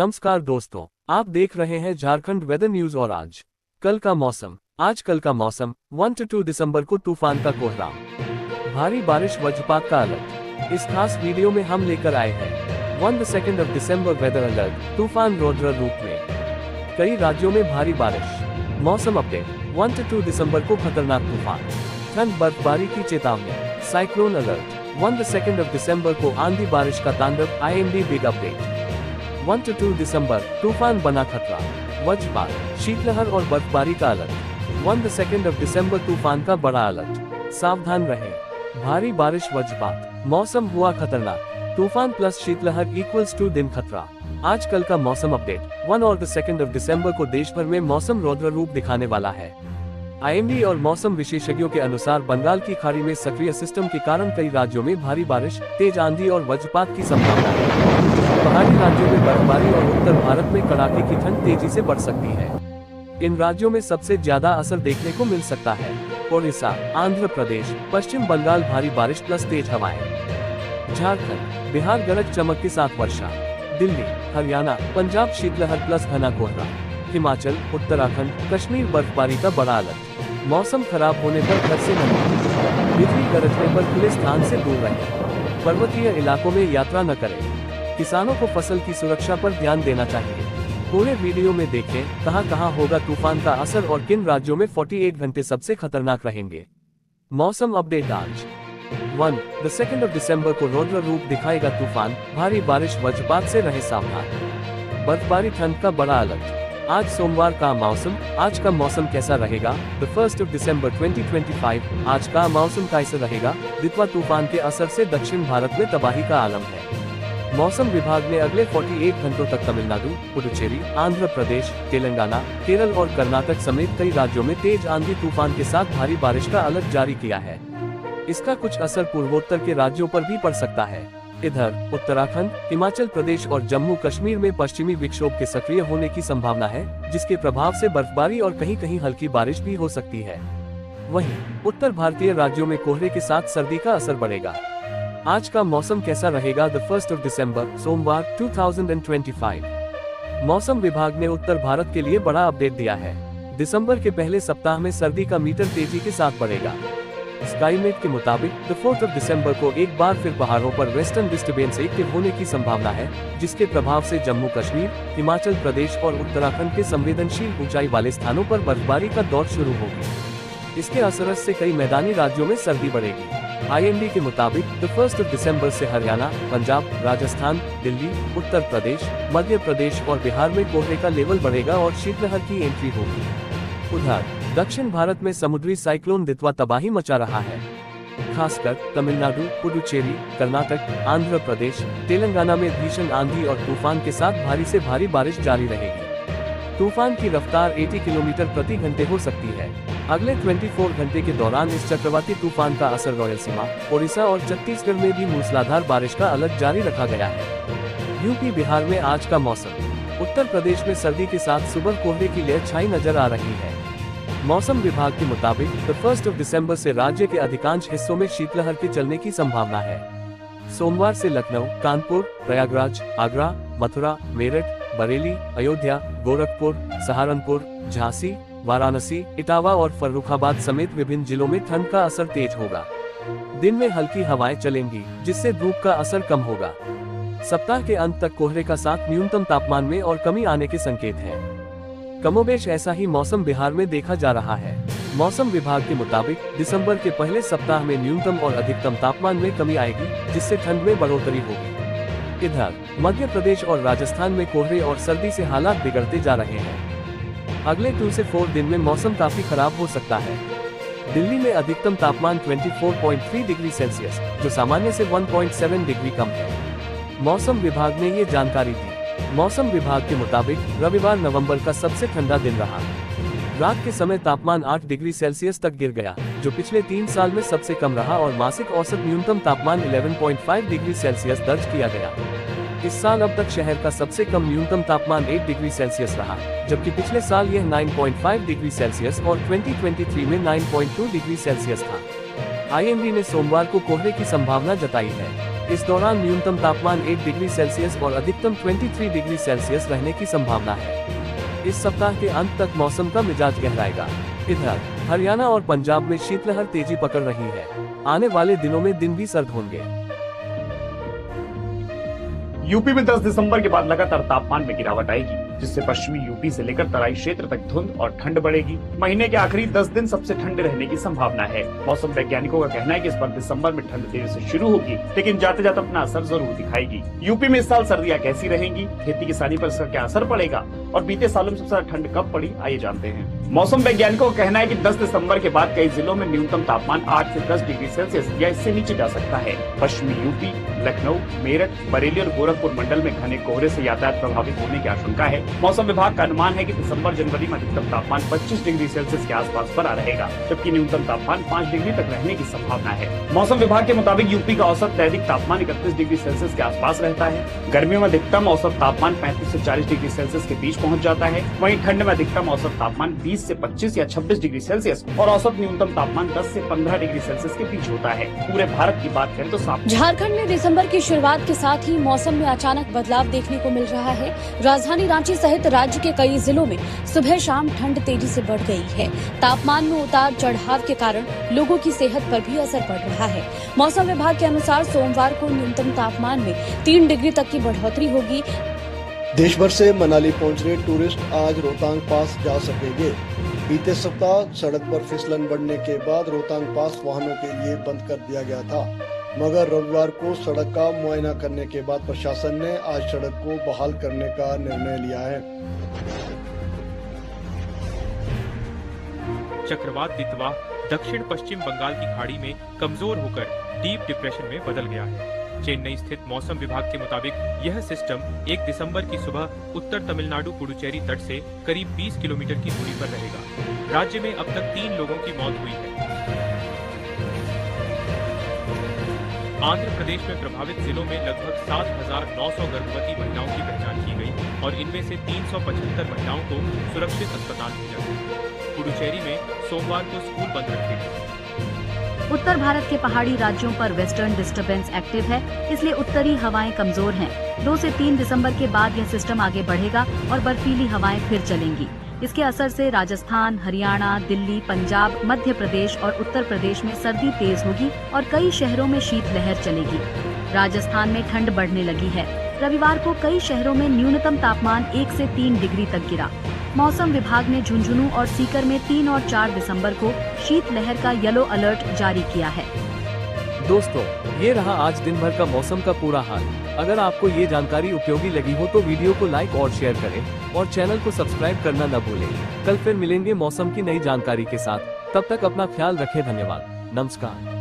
नमस्कार दोस्तों, आप देख रहे हैं झारखंड वेदर न्यूज। और आज कल का मौसम 1 से 2 दिसंबर को तूफान का कोहराम, भारी बारिश, वज्रपात का अलर्ट। इस खास वीडियो में हम लेकर आए हैं 1 दिसंबर वेदर अलर्ट। तूफान रौद्र रूप में, कई राज्यों में भारी बारिश। मौसम अपडेट 1 से 2 दिसंबर को खतरनाक तूफान, ठंड, बर्फबारी की चेतावनी। साइक्लोन अलर्ट 1 दिसंबर को आंधी बारिश का तांडव। IMD बिग अपडेट 1 से 2 दिसंबर तूफान बना खतरा, वज्रपात, शीतलहर और बर्फबारी का अलर्ट। 1 दिसंबर तूफान का बड़ा अलर्ट, सावधान रहें, भारी बारिश, वज्रपात, मौसम हुआ खतरनाक। तूफान प्लस शीतलहर इक्वल्स टू दिन खतरा। आज कल का मौसम अपडेट 1 और 2 दिसंबर को देश भर में मौसम रौद्र रूप दिखाने वाला है। IMD और मौसम विशेषज्ञों के अनुसार बंगाल की खाड़ी में सक्रिय सिस्टम के कारण कई राज्यों में भारी बारिश, तेज आंधी और वज्रपात की संभावना है। पहाड़ी राज्यों में बर्फबारी और उत्तर भारत में कड़ाके की ठंड तेजी से बढ़ सकती है। इन राज्यों में सबसे ज्यादा असर देखने को मिल सकता है ओडिशा, आंध्र प्रदेश, पश्चिम बंगाल, भारी बारिश प्लस तेज हवाएं। झारखंड, बिहार गरज चमक के साथ वर्षा। दिल्ली, हरियाणा, पंजाब शीतलहर प्लस घना कोहरा। हिमाचल, उत्तराखंड, कश्मीर बर्फबारी का बड़ा अलर्ट। मौसम खराब होने पर घर से न निकलें, बिजली गरजने पर खुले स्थान से दूर रहें। पर्वतीय इलाकों में यात्रा न करें। किसानों को फसल की सुरक्षा पर ध्यान देना चाहिए। पूरे वीडियो में देखें कहां होगा तूफान का असर और किन राज्यों में 48 घंटे सबसे खतरनाक रहेंगे। मौसम अपडेट आज 1 दिसंबर को रौद्र रूप दिखाएगा तूफान, भारी बारिश, वज्रपात से रहे सावधान। बर्फबारी, ठंड का बड़ा अलर्ट। आज सोमवार का मौसम, आज का मौसम कैसा रहेगा? 1 दिसंबर 2025 आज का मौसम कैसा रहेगा? दितवा तूफान के असर से दक्षिण भारत में तबाही का आलम है। मौसम विभाग ने अगले 48 घंटों तक तमिलनाडु, पुडुचेरी, आंध्र प्रदेश, तेलंगाना, केरल और कर्नाटक समेत कई राज्यों में तेज आंधी तूफान के साथ भारी बारिश का अलर्ट जारी किया है। इसका कुछ असर पूर्वोत्तर के राज्यों पर भी पड़ सकता है। इधर उत्तराखंड, हिमाचल प्रदेश और जम्मू कश्मीर में पश्चिमी विक्षोभ के सक्रिय होने की संभावना है, जिसके प्रभाव से बर्फबारी और कहीं-कहीं हल्की बारिश भी हो सकती है। वहीं उत्तर भारतीय राज्यों में कोहरे के साथ सर्दी का असर बढ़ेगा। आज का मौसम कैसा रहेगा? 1 दिसंबर सोमवार 2025 मौसम विभाग ने उत्तर भारत के लिए बड़ा अपडेट दिया है। दिसंबर के पहले सप्ताह में सर्दी का मीटर तेजी के साथ बढ़ेगा। स्काईमेट के मुताबिक 4 दिसंबर को एक बार फिर पहाड़ों पर वेस्टर्न डिस्टर्बेंस एक्टिव होने की संभावना है, जिसके प्रभाव से जम्मू कश्मीर, हिमाचल प्रदेश और उत्तराखंड के संवेदनशील ऊंचाई वाले स्थानों पर बर्फबारी का दौर शुरू होगी। इसके असर से कई मैदानी राज्यों में सर्दी बढ़ेगी। IMD के मुताबिक 1 दिसंबर से हरियाणा, पंजाब, राजस्थान, दिल्ली, उत्तर प्रदेश, मध्य प्रदेश और बिहार में कोहरे का लेवल बढ़ेगा और शीतलहर की एंट्री होगी। उधर दक्षिण भारत में समुद्री साइक्लोन दितवा तबाही मचा रहा है। खासकर तमिलनाडु, पुडुचेरी, कर्नाटक, आंध्र प्रदेश, तेलंगाना में भीषण आंधी और तूफान के साथ भारी से भारी बारिश जारी रहेगी। तूफान की रफ्तार 80 किलोमीटर प्रति घंटे हो सकती है। अगले 24 घंटे के दौरान इस चक्रवाती तूफान का असर रायलसीमा, ओडिशा और छत्तीसगढ़ में भी मूसलाधार बारिश का अलर्ट जारी रखा गया है। यूपी, बिहार में आज का मौसम, उत्तर प्रदेश में सर्दी के साथ सुबह कोहरे की लेयर छाई नजर आ रही है। मौसम विभाग के मुताबिक 1 दिसंबर से राज्य के अधिकांश हिस्सों में शीतलहर के चलने की संभावना है। सोमवार से लखनऊ, कानपुर, प्रयागराज, आगरा, मथुरा, मेरठ, बरेली, अयोध्या, गोरखपुर, सहारनपुर, झांसी, वाराणसी, इटावा और फर्रुखाबाद समेत विभिन्न जिलों में ठंड का असर तेज होगा। दिन में हल्की हवाएं चलेंगी, जिससे धूप का असर कम होगा। सप्ताह के अंत तक कोहरे का साथ न्यूनतम तापमान में और कमी आने के संकेत हैं। कमोबेश ऐसा ही मौसम बिहार में देखा जा रहा है। मौसम विभाग के मुताबिक दिसंबर के पहले सप्ताह में न्यूनतम और अधिकतम तापमान में कमी आएगी, जिससे ठंड में बढ़ोतरी होगी। इधर मध्य प्रदेश और राजस्थान में कोहरे और सर्दी से हालात बिगड़ते जा रहे हैं। अगले 2 से 4 दिन में मौसम काफी खराब हो सकता है। दिल्ली में अधिकतम तापमान 24.3 डिग्री सेल्सियस, जो सामान्य से 1.7 डिग्री कम है। मौसम विभाग ने ये जानकारी दी। मौसम विभाग के मुताबिक रविवार नवंबर का सबसे ठंडा दिन रहा। रात के समय तापमान 8 डिग्री सेल्सियस तक गिर गया, जो पिछले 3 साल में सबसे कम रहा और मासिक औसत न्यूनतम तापमान 11.5 डिग्री सेल्सियस दर्ज किया गया। इस साल अब तक शहर का सबसे कम न्यूनतम तापमान 8 डिग्री सेल्सियस रहा, जबकि पिछले साल यह 9.5 डिग्री सेल्सियस और 2023 में 9.2 डिग्री सेल्सियस था। IMD ने सोमवार को कोहरे की संभावना जताई है। इस दौरान न्यूनतम तापमान 1 डिग्री सेल्सियस और अधिकतम 23 डिग्री सेल्सियस रहने की संभावना है। इस सप्ताह के अंत तक मौसम का मिजाज गहराएगा। इधर हरियाणा और पंजाब में शीतलहर तेजी पकड़ रही है। आने वाले दिनों में दिन भी सर्द होंगे। यूपी में 10 दिसंबर के बाद लगातार तापमान में गिरावट आएगी, जिससे पश्चिमी यूपी से लेकर तराई क्षेत्र तक धुंध और ठंड बढ़ेगी। महीने के आखिरी 10 दिन सबसे ठंडे रहने की संभावना है। मौसम वैज्ञानिकों का कहना है कि इस बार दिसंबर में ठंड देर से शुरू होगी, लेकिन जाते जाते अपना असर जरूर दिखाएगी। यूपी में इस साल सर्दियां कैसी रहेंगी, खेती किसानी पर इसका क्या असर पड़ेगा और बीते सालों में सबसे ज्यादा ठंड कब पड़ी, आइए जानते हैं। मौसम वैज्ञानिकों का कहना है कि 10 दिसंबर के बाद कई जिलों में न्यूनतम तापमान 8 से 10 डिग्री सेल्सियस या इससे नीचे जा सकता है। पश्चिमी यूपी, लखनऊ, मेरठ, बरेली और गोरखपुर मंडल में घने कोहरे से यातायात प्रभावित होने की आशंका है। मौसम विभाग का अनुमान है कि दिसंबर जनवरी में अधिकतम तापमान 25 डिग्री सेल्सियस के आसपास बना रहेगा, जबकि न्यूनतम तापमान 5 डिग्री तक रहने की संभावना है। मौसम विभाग के मुताबिक यूपी का औसत दैनिक तापमान 31 डिग्री सेल्सियस के आसपास रहता है। गर्मियों में अधिकतम औसत तापमान 35 से 40 डिग्री सेल्सियस के बीच पहुँच जाता है। वहीं ठंड में अधिकतम औसत तापमान 20 से 25 या 26 डिग्री सेल्सियस और औसत न्यूनतम तापमान 10 से 15 डिग्री सेल्सियस के बीच होता है। पूरे भारत की बात करें तो झारखंड में दिसंबर की शुरुआत के साथ ही मौसम में अचानक बदलाव देखने को मिल रहा है। राजधानी रांची सहित राज्य के कई जिलों में सुबह शाम ठंड तेजी से बढ़ गई है। तापमान में उतार चढ़ाव के कारण लोगों की सेहत पर भी असर पड़ रहा है। मौसम विभाग के अनुसार सोमवार को न्यूनतम तापमान में 3 डिग्री तक की बढ़ोतरी होगी। देश भर से मनाली पहुंच रहे टूरिस्ट आज रोहतांग पास जा सकेंगे। बीते सप्ताह सड़क पर फिसलन बढ़ने के बाद रोहतांग पास वाहनों के लिए बंद कर दिया गया था, मगर रविवार को सड़क का मुआयना करने के बाद प्रशासन ने आज सड़क को बहाल करने का निर्णय लिया है। चक्रवात दितवा दक्षिण पश्चिम बंगाल की खाड़ी में कमजोर होकर डीप डिप्रेशन में बदल गया है। चेन्नई स्थित मौसम विभाग के मुताबिक यह सिस्टम 1 दिसंबर की सुबह उत्तर तमिलनाडु पुडुचेरी तट से करीब 20 किलोमीटर की दूरी पर रहेगा। राज्य में अब तक 3 लोगों की मौत हुई है। आंध्र प्रदेश में प्रभावित जिलों में लगभग 7,900 गर्भवती महिलाओं की पहचान की गई और इनमें से 375 महिलाओं को सुरक्षित अस्पताल भेजा गया। पुडुचेरी में सोमवार को स्कूल बंद रखे गए। उत्तर भारत के पहाड़ी राज्यों पर वेस्टर्न डिस्टर्बेंस एक्टिव है, इसलिए उत्तरी हवाएं कमजोर हैं। 2 से 3 दिसंबर के बाद यह सिस्टम आगे बढ़ेगा और बर्फीली हवाएं फिर चलेंगी। इसके असर से राजस्थान, हरियाणा, दिल्ली, पंजाब, मध्य प्रदेश और उत्तर प्रदेश में सर्दी तेज होगी और कई शहरों में शीतलहर चलेगी। राजस्थान में ठंड बढ़ने लगी है। रविवार को कई शहरों में न्यूनतम तापमान 1 से 3 डिग्री तक गिरा। मौसम विभाग ने झुंझुनू और सीकर में 3 और 4 दिसंबर को शीतलहर का येलो अलर्ट जारी किया है। दोस्तों, ये रहा आज दिन भर का मौसम का पूरा हाल। अगर आपको ये जानकारी उपयोगी लगी हो तो वीडियो को लाइक और शेयर करें और चैनल को सब्सक्राइब करना न भूलें। कल फिर मिलेंगे मौसम की नई जानकारी के साथ। तब तक अपना ख्याल रखें। धन्यवाद। नमस्कार।